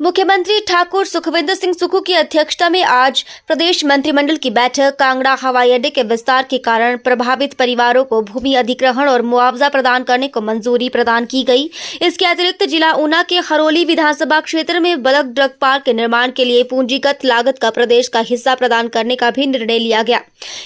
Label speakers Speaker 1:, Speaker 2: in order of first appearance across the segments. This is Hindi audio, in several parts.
Speaker 1: मुख्यमंत्री ठाकुर सुखविंदर सिंह सुक्खू की अध्यक्षता में आज प्रदेश मंत्रिमंडल की बैठक कांगड़ा हवाई अड्डे के विस्तार के कारण प्रभावित परिवारों को भूमि अधिग्रहण और मुआवजा प्रदान करने को मंजूरी प्रदान की गई। इसके अतिरिक्त जिला ऊना के हरोली विधानसभा क्षेत्र में बल्क ड्रग पार्क के निर्माण के लिए पूंजीगत लागत का प्रदेश का हिस्सा प्रदान करने का भी निर्णय लिया गया।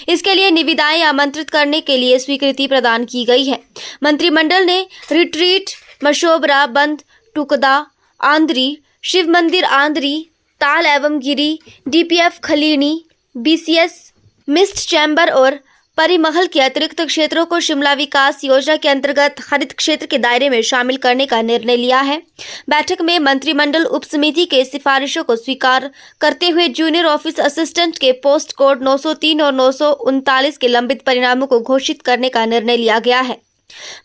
Speaker 1: इसके लिए निविदाएं आमंत्रित करने के लिए स्वीकृति प्रदान की गई है। मंत्रिमंडल ने रिट्रीट, मशोबरा, बंद, टुकदा, आंद्री, शिव मंदिर आंद्री, ताल एवं गिरी, डीपीएफ खलीनी, बीसीएस, मिस्ट चैम्बर और परिमहल के अतिरिक्त क्षेत्रों को शिमला विकास योजना के अंतर्गत हरित क्षेत्र के दायरे में शामिल करने का निर्णय लिया है। बैठक में मंत्रिमंडल उप समिति के सिफारिशों को स्वीकार करते हुए जूनियर ऑफिस असिस्टेंट के पोस्ट कोड 903 और 939 के लंबित परिणामों को घोषित करने का निर्णय लिया गया है।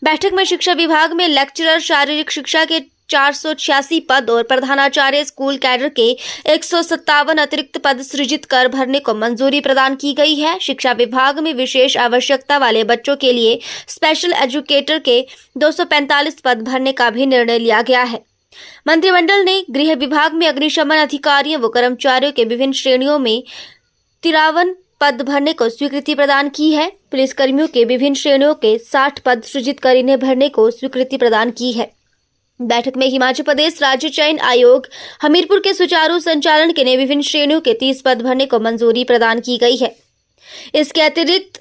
Speaker 1: बैठक में शिक्षा विभाग में लेक्चरर शारीरिक शिक्षा के 486 पद और प्रधानाचार्य स्कूल कैडर के 157 अतिरिक्त पद सृजित कर भरने को मंजूरी प्रदान की गई है। शिक्षा विभाग में विशेष आवश्यकता वाले बच्चों के लिए स्पेशल एजुकेटर के 245 पद भरने का भी निर्णय लिया गया है। मंत्रिमंडल ने गृह विभाग में अग्निशमन अधिकारियों व कर्मचारियों के विभिन्न श्रेणियों में 53 पद भरने को स्वीकृति प्रदान की है। पुलिसकर्मियों के विभिन्न श्रेणियों के 60 पद सृजित कर इन्हें भरने को स्वीकृति प्रदान की है। बैठक में हिमाचल प्रदेश राज्य चयन आयोग हमीरपुर के सुचारू संचालन के लिए विभिन्न श्रेणियों के 30 पद भरने को मंजूरी प्रदान की गई है। इसके अतिरिक्त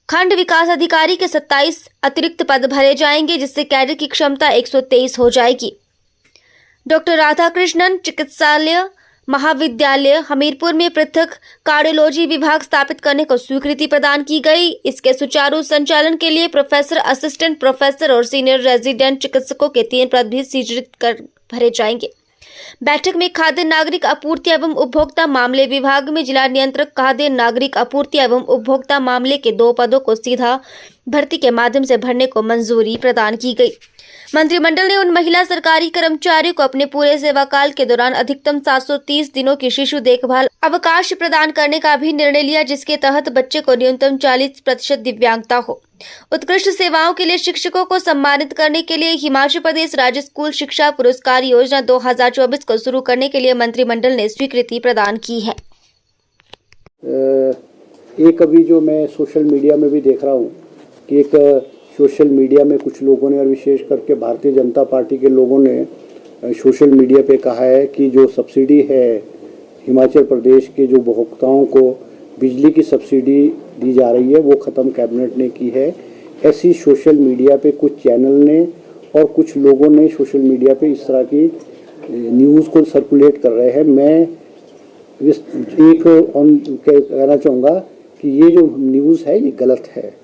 Speaker 1: खंड विकास अधिकारी के 27 अतिरिक्त पद भरे जाएंगे, जिससे कैडर की क्षमता 123 हो जाएगी। डॉक्टर राधाकृष्णन चिकित्सालय महाविद्यालय हमीरपुर में पृथक कार्डियोलॉजी विभाग स्थापित करने को स्वीकृति प्रदान की गई। इसके सुचारू संचालन के लिए प्रोफेसर, असिस्टेंट प्रोफेसर और सीनियर रेजिडेंट चिकित्सकों के 3 पद भी सृजित कर भरे जाएंगे। बैठक में खाद्य नागरिक आपूर्ति एवं उपभोक्ता मामले विभाग में जिला नियंत्रक खाद्य नागरिक आपूर्ति एवं उपभोक्ता मामले के 2 पदों को सीधा भर्ती के माध्यम से भरने को मंजूरी प्रदान की गई। मंत्रिमंडल ने उन महिला सरकारी कर्मचारियों को अपने पूरे सेवाकाल के दौरान अधिकतम 730 दिनों की शिशु देखभाल अवकाश प्रदान करने का भी निर्णय लिया, जिसके तहत बच्चे को न्यूनतम 40% दिव्यांगता हो। उत्कृष्ट सेवाओं के लिए शिक्षकों को सम्मानित करने के लिए हिमाचल प्रदेश राज्य स्कूल शिक्षा पुरस्कार योजना 2024 को शुरू करने के लिए मंत्रिमंडल ने स्वीकृति प्रदान की है।
Speaker 2: एक अभी जो मैं सोशल मीडिया में भी देख रहा हूँ कि एक सोशल मीडिया में कुछ लोगों ने और विशेष करके भारतीय जनता पार्टी के लोगों ने सोशल मीडिया पे कहा है कि जो सब्सिडी है हिमाचल प्रदेश के जो उपभोक्ताओं को बिजली की सब्सिडी दी जा रही है वो ख़त्म कैबिनेट ने की है। ऐसी सोशल मीडिया पे कुछ चैनल ने और कुछ लोगों ने सोशल मीडिया पे इस तरह की न्यूज़ को सर्कुलेट कर रहे हैं। मैं एक कहना चाहूँगा कि ये जो न्यूज़ है ये गलत है।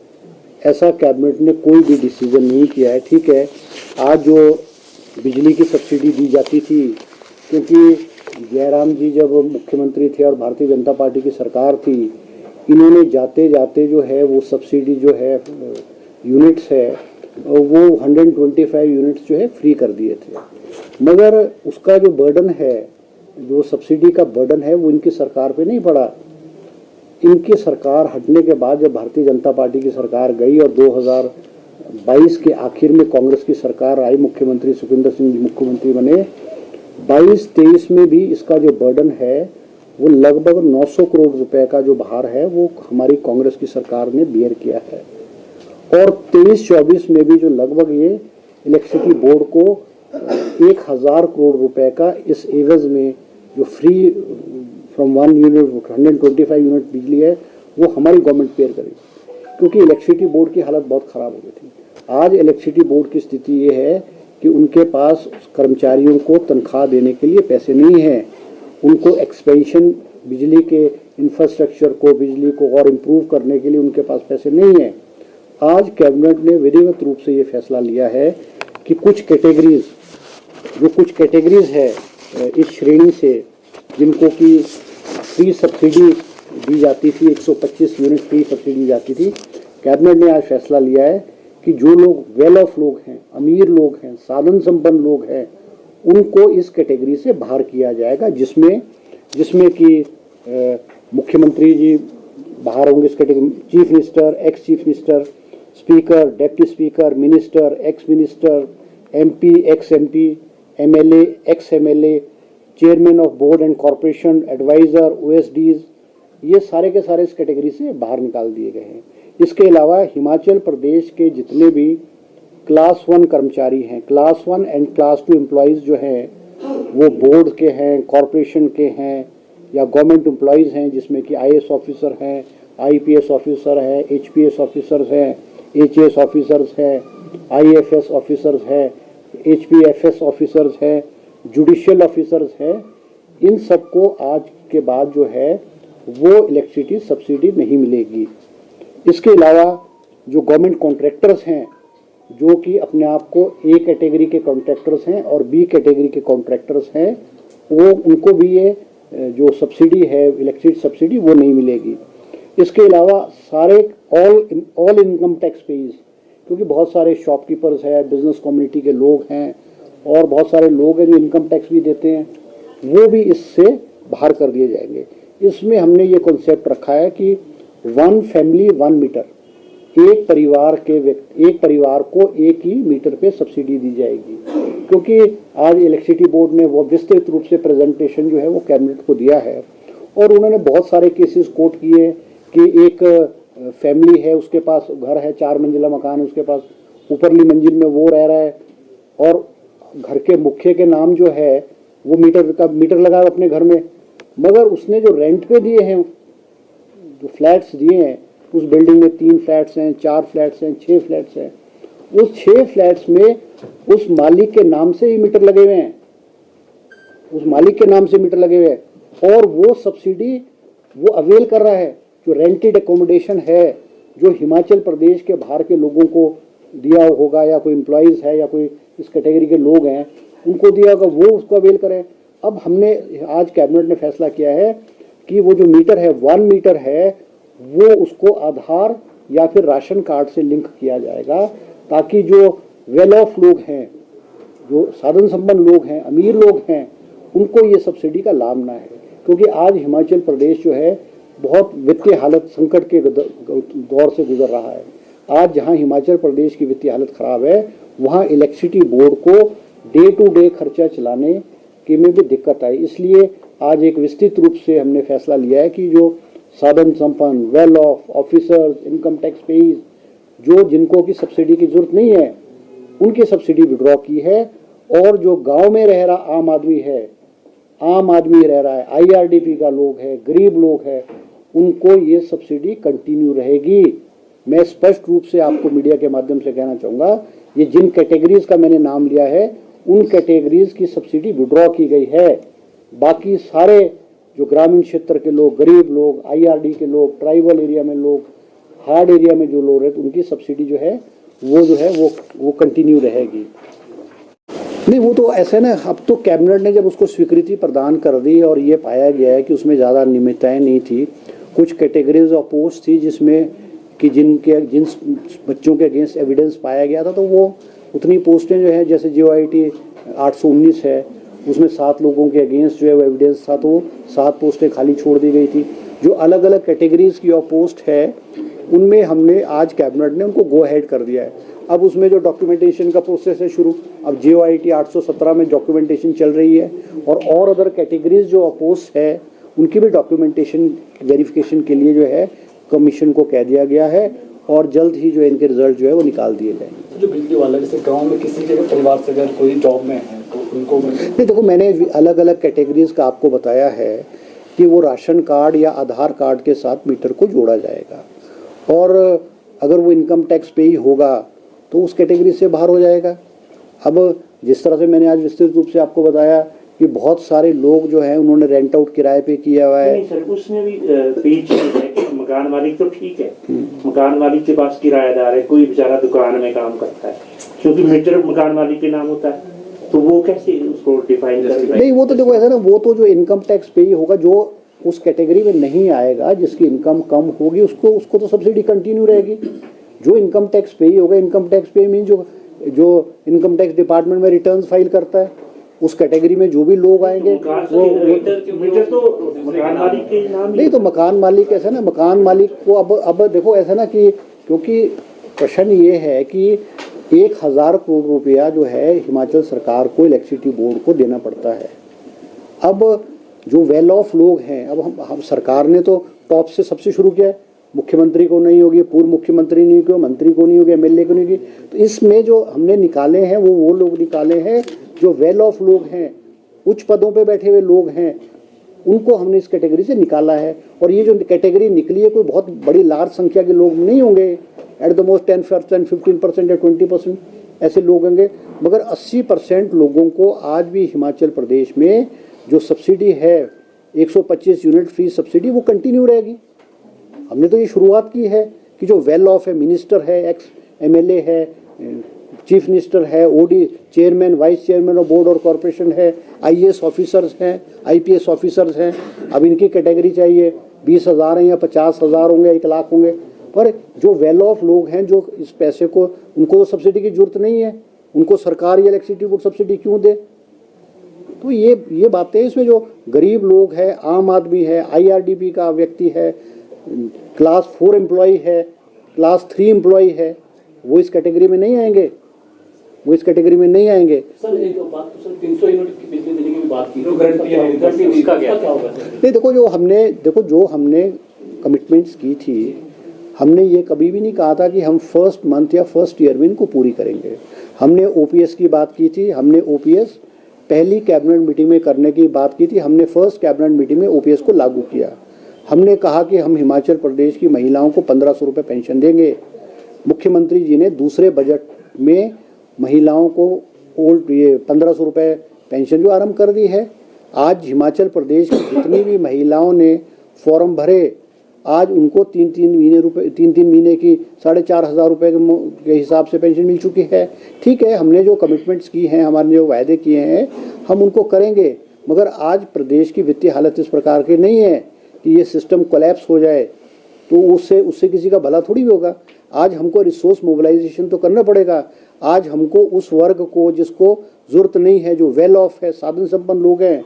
Speaker 2: ऐसा कैबिनेट ने कोई भी डिसीजन नहीं किया है। ठीक है, आज जो बिजली की सब्सिडी दी जाती थी, क्योंकि जयराम जी जब मुख्यमंत्री थे और भारतीय जनता पार्टी की सरकार थी, इन्होंने जाते जाते जो है वो सब्सिडी जो है यूनिट्स है वो 125 यूनिट्स जो है फ्री कर दिए थे। मगर उसका जो बर्डन है, जो सब्सिडी का बर्डन है वो इनकी सरकार पे नहीं पड़ा। इनकी सरकार हटने के बाद जब भारतीय जनता पार्टी की सरकार गई और 2022 के आखिर में कांग्रेस की सरकार आई, मुख्यमंत्री सुखविंदर सिंह जी मुख्यमंत्री बने, 22-23 में भी इसका जो बर्डन है वो लगभग 900 करोड़ रुपए का जो भार है वो हमारी कांग्रेस की सरकार ने बियर किया है। और 23-24 में भी जो लगभग ये इलेक्ट्रिसिटी बोर्ड को 1000 करोड़ रुपए का इस एवज में जो फ्री फ्रॉम 1 यूनिट 125 यूनिट बिजली है वो हमारी गवर्नमेंट पेयर करेगी, क्योंकि इलेक्ट्रिसिटी बोर्ड की हालत बहुत ख़राब हो गई थी। आज इलेक्ट्रिसिटी बोर्ड की स्थिति ये है कि उनके पास कर्मचारियों को तनख्वाह देने के लिए पैसे नहीं हैं। उनको एक्सपेंशन बिजली के इंफ्रास्ट्रक्चर को, बिजली को और इम्प्रूव करने के लिए उनके पास पैसे नहीं हैं। आज कैबिनेट ने विधिवत रूप से ये फैसला लिया है कि कुछ कैटेगरीज है इस श्रेणी से जिनको कि फ्री सब्सिडी दी जाती थी, 125 यूनिट फ्री सब्सिडी दी जाती थी। कैबिनेट ने आज फैसला लिया है कि जो लोग वेल ऑफ लोग हैं, अमीर लोग हैं, साधन संपन्न लोग हैं, उनको इस कैटेगरी से बाहर किया जाएगा, जिसमें कि मुख्यमंत्री जी बाहर होंगे इस category, chief minister, ex chief minister, speaker, deputy speaker, minister, ex minister, MP, ex MP, MLA, ex MLA, chairman of board and corporation, advisor, OSDs, ये सारे के सारे इस कैटेगरी से बाहर निकाल दिए गए हैं। इसके अलावा हिमाचल प्रदेश के जितने भी क्लास 1 कर्मचारी हैं, क्लास 1 एंड क्लास 2 एम्प्लॉयज़ जो हैं, वो बोर्ड के हैं, कॉरपोरेशन के हैं या गवर्नमेंट एम्प्लॉयज़ हैं, जिसमें कि IAS ऑफिसर हैं, IPS ऑफिसर हैं, HPS ऑफिसर्स हैं, HAS ऑफिसर्स हैं, IFS ऑफिसर्स हैं, HPFS ऑफिसर्स हैं, जुडिशियल ऑफिसर्स हैं, इन सबको आज के बाद जो है वो इलेक्ट्रिसिटी सब्सिडी नहीं मिलेगी। इसके अलावा जो गवर्नमेंट कॉन्ट्रैक्टर्स हैं, जो कि अपने आप को A कैटेगरी के कॉन्ट्रैक्टर्स हैं और B कैटेगरी के कॉन्ट्रैक्टर्स हैं, वो उनको भी ये जो सब्सिडी है, इलेक्ट्रिसिटी सब्सिडी, वो नहीं मिलेगी। इसके अलावा सारे ऑल इनकम टैक्स पेज, क्योंकि बहुत सारे शॉपकीपर्स हैं, बिजनेस कम्युनिटी के लोग हैं और बहुत सारे लोग हैं जो इनकम टैक्स भी देते हैं, वो भी इससे बाहर कर दिए जाएंगे। इसमें हमने ये कॉन्सेप्ट रखा है कि 1 फैमिली 1 मीटर, एक परिवार को एक ही मीटर पे सब्सिडी दी जाएगी। क्योंकि आज इलेक्ट्रिसिटी बोर्ड ने वो विस्तृत रूप से प्रेजेंटेशन जो है वो कैबिनेट को दिया है और उन्होंने बहुत सारे केसेस कोट किए कि एक फैमिली है, उसके पास घर है, 4 मंजिला मकान है, उसके पास ऊपरली मंजिल में वो रह रहा है और घर के मुखिया के नाम जो है वो मीटर लगा है अपने घर में, मगर उसने जो रेंट पे दिए हैं, जो फ्लैट्स दिए हैं, उस बिल्डिंग में 3 फ्लैट्स हैं, 4 फ्लैट्स हैं, 6 फ्लैट्स हैं, उस 6 फ्लैट्स में उस मालिक के नाम से ही मीटर लगे हुए हैं, उस मालिक के नाम से मीटर लगे हुए हैं और वो सब्सिडी वो अवेल कर रहा है। जो रेंटेड एकोमोडेशन है, जो हिमाचल प्रदेश के बाहर के लोगों को दिया होगा या कोई एम्प्लॉयज़ है या कोई इस कैटेगरी के लोग हैं उनको दिया होगा, वो उसको अवेल करें। अब हमने आज कैबिनेट ने फैसला किया है कि वो जो मीटर है, 1 मीटर है, वो उसको आधार या फिर राशन कार्ड से लिंक किया जाएगा, ताकि जो वेल ऑफ लोग हैं, जो साधन संपन्न लोग हैं, अमीर लोग हैं, उनको ये सब्सिडी का लाभ ना है। क्योंकि आज हिमाचल प्रदेश जो है बहुत वित्तीय हालत संकट के दौर से गुजर रहा है। आज जहां हिमाचल प्रदेश की वित्तीय हालत ख़राब है, वहां इलेक्ट्रिसिटी बोर्ड को डे टू डे खर्चा चलाने के में भी दिक्कत आई। इसलिए आज एक विस्तृत रूप से हमने फैसला लिया है कि जो साधन संपन्न, well of, officers, income tax page, जो जिनको की सब्सिडी की जरूरत नहीं है, उनकी सब्सिडी विड्रॉ की है और जो गांव में रह रहा आम आदमी रह रहा है, IRDP का लोग है, गरीब लोग है, उनको ये सब्सिडी कंटिन्यू रहेगी। मैं स्पष्ट रूप से आपको मीडिया के माध्यम से कहना चाहूँगा, ये जिन कैटेगरीज का मैंने नाम लिया है, उन कैटेगरीज की सब्सिडी विड्रॉ की गई है। बाकी सारे जो ग्रामीण क्षेत्र के लोग, गरीब लोग, IRD के लोग, ट्राइबल एरिया में लोग, हार्ड एरिया में जो लोग रहते, उनकी सब्सिडी जो है वो कंटिन्यू रहेगी। नहीं, वो तो ऐसे ना, अब तो कैबिनेट ने जब उसको स्वीकृति प्रदान कर दी और ये पाया गया है कि उसमें ज़्यादा नियमितताएँ नहीं थी, कुछ कैटेगरीज ऑफ पोस्ट थी जिसमें कि जिन बच्चों के अगेंस्ट एविडेंस पाया गया था, तो वो उतनी पोस्टें जो है, जैसे JOIT 819 है, उसमें 7 लोगों के अगेंस्ट जो है वो एविडेंस था, तो 7 पोस्टें खाली छोड़ दी गई थी। जो अलग अलग कैटेगरीज की ऑफ पोस्ट है, उनमें हमने आज कैबिनेट ने उनको गो अहेड कर दिया है। अब उसमें जो डॉक्यूमेंटेशन का प्रोसेस है शुरू, अब JOIT 817 में डॉक्यूमेंटेशन चल रही है और अदर कैटेगरीज जो पोस्ट है उनकी भी डॉक्यूमेंटेशन वेरिफिकेशन के लिए जो है कमीशन को कह दिया गया है और जल्द ही जो है इनके रिजल्ट जो है वो निकाल दिए जाएंगे।
Speaker 3: जो बिजली वाला, जैसे गांव में किसी के परिवार से अगर कोई जॉब में है तो उनको
Speaker 2: नहीं, देखो, मैंने अलग अलग कैटेगरीज का आपको बताया है कि वो राशन कार्ड या आधार कार्ड के साथ मीटर को जोड़ा जाएगा और अगर वो इनकम टैक्स पे ही होगा तो उस कैटेगरी से बाहर हो जाएगा। अब जिस तरह से मैंने आज विस्तृत रूप से आपको बताया कि बहुत सारे लोग जो हैं उन्होंने रेंट आउट किराए पे किया हुआ है।
Speaker 4: नहीं सर, उसमें भी पेज है कि मकान मालिक तो ठीक है, मकान मालिक के पास किराएदार है, कोई बेचारा दुकान में काम करता है, क्योंकि मीटर मकान मालिक के नाम होता है, तो वो कैसे उसको डिफाइन कर?
Speaker 2: नहीं, वो तो देखो ऐसा ना, वो तो जो इनकम टैक्स पे ही होगा, जो उस कैटेगरी में नहीं आएगा, जिसकी इनकम कम होगी, उसको तो सब्सिडी कंटिन्यू रहेगी। जो इनकम टैक्स पे ही होगा, इनकम टैक्स पे मीन जो इनकम टैक्स डिपार्टमेंट में रिटर्न्स फाइल करता है, उस कैटेगरी में जो भी लोग आएंगे वो
Speaker 4: मीटर तो मकान मालिक के नाम
Speaker 2: नहीं, तो मकान मालिक ऐसा ना, मकान मालिक को अब देखो ऐसा ना कि क्योंकि प्रश्न ये है कि 1000 करोड़ रुपया जो है हिमाचल सरकार को इलेक्ट्रिसिटी बोर्ड को देना पड़ता है। अब जो वेल ऑफ लोग हैं, अब हम सरकार ने तो टॉप से सबसे शुरू किया है, मुख्यमंत्री को नहीं होगी, पूर्व मुख्यमंत्री नहीं होगी, मंत्री को नहीं होगी, एमएलए को नहीं होगी। तो इसमें जो हमने निकाले हैं वो लोग निकाले हैं जो वेल ऑफ लोग हैं, उच्च पदों पे बैठे हुए लोग हैं, उनको हमने इस कैटेगरी से निकाला है। और ये जो कैटेगरी निकली है कोई बहुत बड़ी लार्ज संख्या के लोग नहीं होंगे, एट द मोस्ट 10%, 15% या 20% ऐसे लोग होंगे, मगर 80% लोगों को आज भी हिमाचल प्रदेश में जो सब्सिडी है 125 यूनिट फ्री सब्सिडी वो कंटिन्यू रहेगी। हमने तो ये शुरुआत की है कि जो वेल ऑफ है, मिनिस्टर है, एक्स एमएलए है, चीफ मिनिस्टर है, OD chairman, vice chairman of board और कॉरपोरेशन है, आईएएस ऑफिसर्स हैं, आईपीएस ऑफिसर्स हैं, अब इनकी कैटेगरी चाहिए 20,000 हैं या 50,000 होंगे, 1 लाख होंगे। पर जो वेल ऑफ लोग हैं जो इस पैसे को, उनको तो सब्सिडी की जरूरत नहीं है, उनको सरकार या इलेक्ट्रिसिटी बोर्ड सब्सिडी क्यों दे? तो ये बातें, इसमें जो गरीब लोग हैं, आम आदमी है, आईआरडीपी का व्यक्ति है, क्लास 4 एम्प्लॉय है, क्लास 3 एम्प्लॉय है, वो इस कैटेगरी में नहीं आएंगे, वो इस कैटेगरी में नहीं आएंगे।
Speaker 3: सर एक बात तो सर 300 यूनिट की बिजली देने की भी बात की, तो गारंटी उसका क्या होगा?
Speaker 2: नहीं, देखो जो हमने कमिटमेंट्स की थी, हमने ये कभी भी नहीं कहा था कि हम फर्स्ट मंथ या फर्स्ट ईयर में इनको पूरी करेंगे। हमने ओपीएस की बात की थी, हमने ओपीएस पहली कैबिनेट मीटिंग में करने की बात की थी, हमने फर्स्ट कैबिनेट मीटिंग में ओपीएस को लागू किया। हमने कहा कि हम हिमाचल प्रदेश की महिलाओं को 1500 रुपये पेंशन देंगे। मुख्यमंत्री जी ने दूसरे बजट में महिलाओं को ये 1500 रुपये पेंशन जो आरंभ कर दी है। आज हिमाचल प्रदेश की जितनी भी महिलाओं ने फॉर्म भरे, आज उनको 3-3 महीने की 4,500 रुपये के हिसाब से पेंशन मिल चुकी है। ठीक है, हमने जो कमिटमेंट्स की हैं, हमारे जो वायदे किए हैं, हम उनको करेंगे, मगर आज प्रदेश की वित्तीय हालत इस प्रकार की नहीं है कि ये सिस्टम कोलैप्स हो जाए, तो उससे किसी का भला थोड़ी भी होगा। आज हमको रिसोर्स मोबिलाइजेशन तो करना पड़ेगा। आज हमको उस वर्ग को जिसको ज़रूरत नहीं है, जो वेल ऑफ है, साधन संपन्न लोग हैं,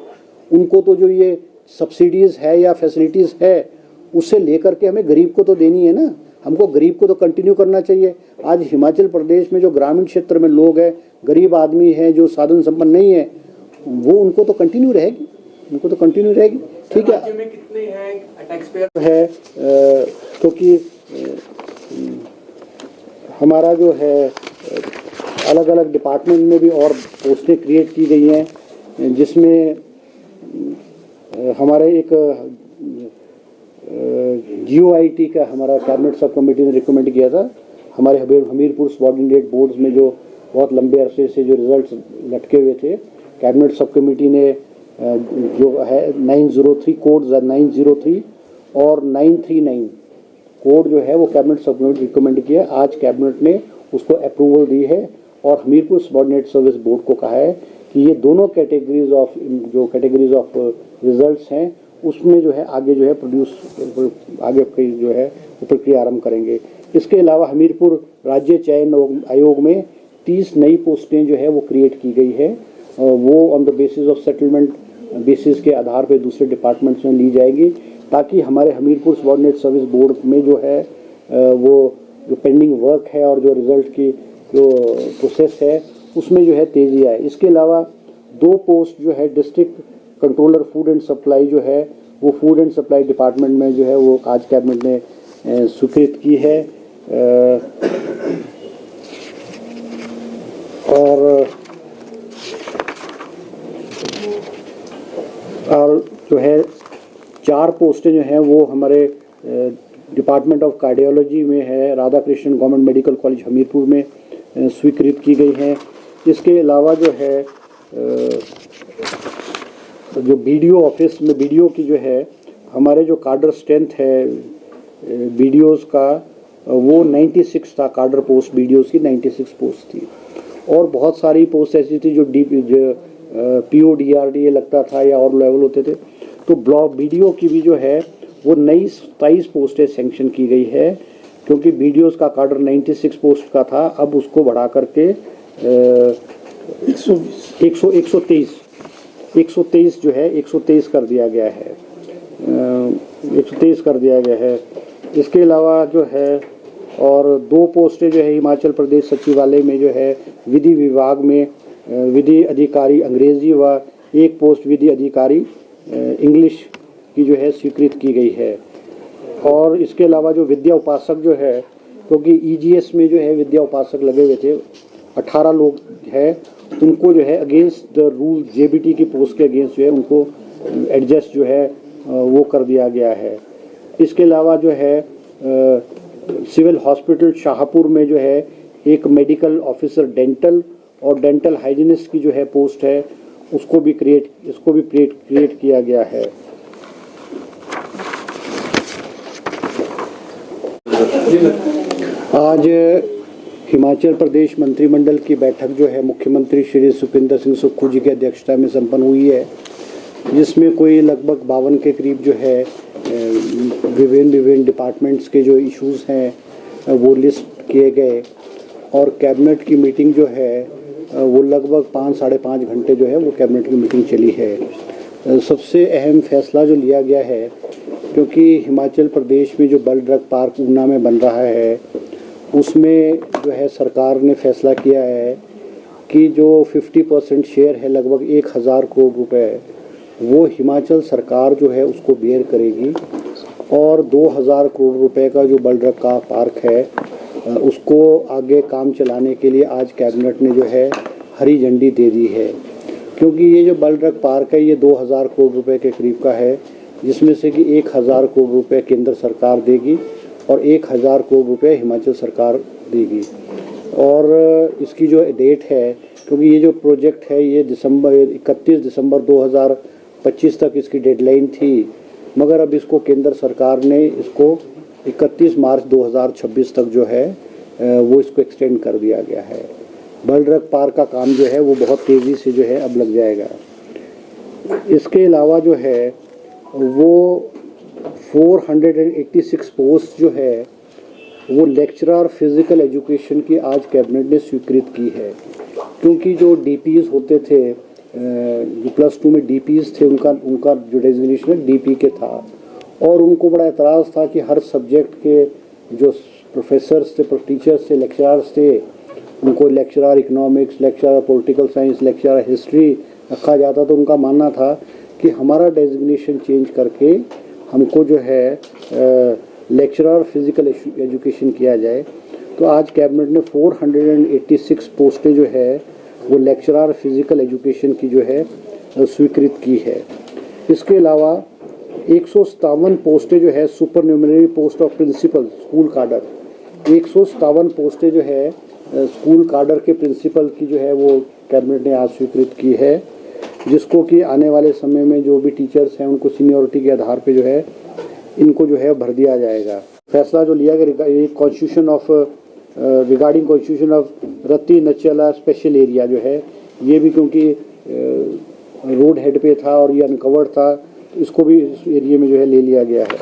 Speaker 2: उनको तो जो ये सब्सिडीज़ है या फैसिलिटीज़ है उससे लेकर के हमें गरीब को तो देनी है ना। हमको गरीब को तो कंटिन्यू करना चाहिए। आज हिमाचल प्रदेश में जो ग्रामीण क्षेत्र में लोग हैं, गरीब आदमी हैं, जो साधन संपन्न नहीं है, वो उनको तो कंटिन्यू रहेगी, उनको तो कंटिन्यू रहेगी। ठीक है,
Speaker 3: राज्य में कितने हैं टैक्स पेयर
Speaker 2: है क्योंकि हमारा जो है अलग अलग डिपार्टमेंट में भी और पोस्टें क्रिएट की गई हैं, जिसमें हमारे एक GOIT का हमारा कैबिनेट सब कमेटी ने रिकमेंड किया था। हमारे हमीरपुर सबऑर्डिनेट बोर्ड्स में जो बहुत लंबे अरसे से जो रिजल्ट्स लटके हुए थे, कैबिनेट सब कमेटी ने जो है 903 कोड 903 और 939 कोड जो है वो कैबिनेट सब कमेटी रिकमेंड किया। आज कैबिनेट ने उसको अप्रूवल दी है और हमीरपुर सबऑर्डिनेट सर्विस बोर्ड को कहा है कि ये दोनों कैटेगरीज ऑफ रिजल्ट्स हैं, उसमें जो है आगे जो है आगे की जो है प्रक्रिया आरंभ करेंगे। इसके अलावा हमीरपुर राज्य चयन आयोग में 30 नई पोस्टें जो है वो क्रिएट की गई है। वो on the basis of settlement basis के आधार पे दूसरे डिपार्टमेंट्स में ली जाएगी, ताकि हमारे हमीरपुर सबऑर्डिनेट सर्विस बोर्ड में जो है वो जो पेंडिंग वर्क है और जो रिज़ल्ट की जो प्रोसेस है उसमें जो है तेज़ी आए। इसके अलावा 2 पोस्ट जो है district controller food and supply जो है वो फूड एंड सप्लाई डिपार्टमेंट में जो है वो आज कैबिनेट ने स्वीकृत की है। और जो है 4 पोस्टें जो हैं वो हमारे डिपार्टमेंट ऑफ कार्डियोलॉजी में है, Radha Krishna government medical college Hamirpur में स्वीकृत की गई हैं। इसके अलावा जो है जो बीडीओ ऑफिस में बीडीओ की जो है हमारे जो कार्डर स्ट्रेंथ है बीडीओज़ का वो 96 था। कार्डर पोस्ट बीडीओज़ की 96 पोस्ट थी और बहुत सारी पोस्ट ऐसी थी जो PODRDA लगता था या और लेवल होते थे। तो ब्लॉक बीडीओ की भी जो है वो नई 27 पोस्टें सेंक्शन की गई है, क्योंकि बीडीओज़ का कार्डर 96 पोस्ट का था, अब उसको बढ़ा करके 123 जो है 123 कर दिया गया है, 123 कर दिया गया है। इसके अलावा जो है और 2 पोस्टें जो है हिमाचल प्रदेश सचिवालय में जो है विधि विभाग में विधि अधिकारी अंग्रेजी व एक पोस्ट विधि अधिकारी इंग्लिश की जो है स्वीकृत की गई है। और इसके अलावा जो विद्या उपासक जो है, क्योंकि ईजीएस में जो है विद्या उपासक लगे हुए थे, 18 लोग हैं, उनको जो है अगेंस्ट द रूल जेबीटी की पोस्ट के अगेंस्ट जो है उनको एडजस्ट जो है वो कर दिया गया है। इसके अलावा जो है सिविल हॉस्पिटल शाहपुर में जो है एक मेडिकल ऑफिसर डेंटल और डेंटल हाइजीनिस्ट की जो है पोस्ट है, इसको भी क्रिएट किया गया है। आज हिमाचल प्रदेश मंत्रिमंडल की बैठक जो है मुख्यमंत्री श्री सुखविंदर सिंह सुक्खू जी की अध्यक्षता में संपन्न हुई है, जिसमें कोई लगभग 52 के करीब जो है विभिन्न डिपार्टमेंट्स के जो इश्यूज़ हैं वो लिस्ट किए गए और कैबिनेट की मीटिंग जो है वो लगभग 5-साढ़े 5 घंटे जो है वो कैबिनेट की मीटिंग चली है। सबसे अहम फैसला जो लिया गया है, क्योंकि हिमाचल प्रदेश में जो बल ड्रग पार्क ऊना में बन रहा है, उसमें जो है सरकार ने फैसला किया है कि जो 50% शेयर है लगभग 1000 करोड़ रुपए, वो हिमाचल सरकार जो है उसको बेयर करेगी और 2000 करोड़ रुपए का जो बल ड्रग का पार्क है उसको आगे काम चलाने के लिए आज कैबिनेट ने जो है हरी झंडी दे दी है। क्योंकि ये जो बल ड्रग पार्क है ये 2000 करोड़ रुपए के करीब का है, जिसमें से कि 1000 करोड़ रुपए केंद्र सरकार देगी और 1000 करोड़ रुपए हिमाचल सरकार देगी। और इसकी जो डेट है, क्योंकि ये जो प्रोजेक्ट है ये 31 दिसंबर 2025 तक इसकी डेडलाइन थी, मगर अब इसको केंद्र सरकार ने इसको 31 मार्च 2026 तक जो है वो इसको एक्सटेंड कर दिया गया है। बल ड्रग पार्क का काम जो है वो बहुत तेज़ी से जो है अब लग जाएगा। इसके अलावा जो है वो 486 पोस्ट जो है वो लेक्चरर फिज़िकल एजुकेशन की आज कैबिनेट ने स्वीकृत की है। क्योंकि जो डीपीज़ होते थे, जो +2 में डीपीज़ थे, उनका जो डेजिग्नेशन है डीपी के था और उनको बड़ा एतराज़ था कि हर सब्जेक्ट के जो प्रोफेसर्स थे, टीचर्स थे, लेक्चरर्स थे, उनको lecturer economics, lecturer political science, lecturer history रखा जाता। तो उनका मानना था कि हमारा डेजिग्नेशन चेंज करके हमको जो है लेक्चरर फिज़िकल एजुकेशन किया जाए। तो आज कैबिनेट ने 486 पोस्टें जो है वो लेक्चरर फिज़िकल एजुकेशन की जो है स्वीकृत की है। इसके अलावा 157 पोस्टें जो है supernumerary post of principal school cadre, 157 पोस्टें जो है स्कूल काडर के प्रिंसिपल की जो है वो कैबिनेट ने आज स्वीकृत की है, जिसको कि आने वाले समय में जो भी टीचर्स हैं उनको सीनियरिटी के आधार पे जो है इनको जो है भर दिया जाएगा। फैसला जो लिया गया constitution of regarding constitution of रत्ती नचला स्पेशल एरिया जो है, ये भी क्योंकि रोड हेड पे था और ये अनकवर्ड था, इसको भी इस एरिया में जो है ले लिया गया है।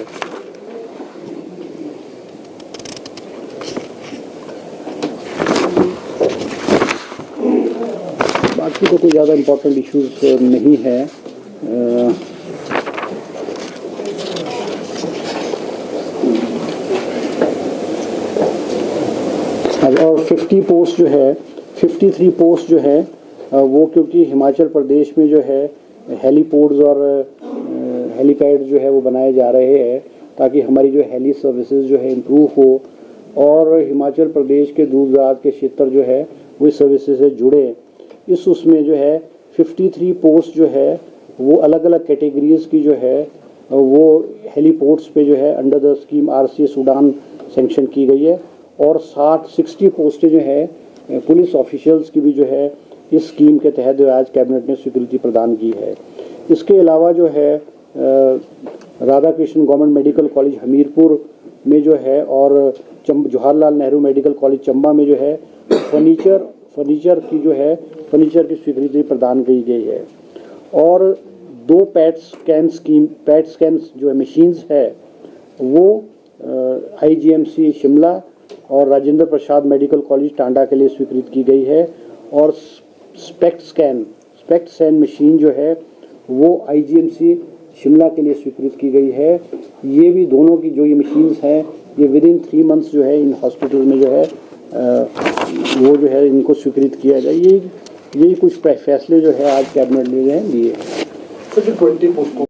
Speaker 2: बाकी तो कोई ज़्यादा इम्पोर्टेंट इश्यूज नहीं है। और 50 पोस्ट जो है 53 पोस्ट जो है वो क्योंकि हिमाचल प्रदेश में जो है हेलीपोर्ट्स और हेलीपैड जो है वो बनाए जा रहे हैं ताकि हमारी जो हेली सर्विसेज जो है इम्प्रूव हो और हिमाचल प्रदेश के दूर दराज के क्षेत्र जो है वो इस सर्विसेज से जुड़े। इस उसमें जो है 53 पोस्ट जो है वो अलग अलग कैटेगरीज़ की जो है वो हेलीपोर्ट्स पे जो है अंडर द स्कीम RCS उड़ान सेंक्शन की गई है और 60 पोस्टें जो है पुलिस ऑफिशियल्स की भी जो है इस स्कीम के तहत जो आज कैबिनेट ने स्वीकृति प्रदान की है। इसके अलावा जो है Radha Krishna government medical college Hamirpur में जो है और जवाहरलाल नेहरू मेडिकल कॉलेज चंबा में जो है फर्नीचर की स्वीकृति प्रदान की गई है और 2 पैट स्कैन जो है मशीन्स है वो IGMC शिमला और राजेंद्र प्रसाद मेडिकल कॉलेज टांडा के लिए स्वीकृत की गई है और स्पेक्ट स्कैन मशीन जो है वो IGMC शिमला के लिए स्वीकृत की गई है। ये भी दोनों की जो ये मशीन्स हैं ये विदिन 3 मंथ्स जो है इन हॉस्पिटल में जो है वो जो है इनको स्वीकृत किया जाए। ये यही कुछ फैसले जो है आज कैबिनेट ने लिए हैं।
Speaker 3: सर जो 20 पोस्ट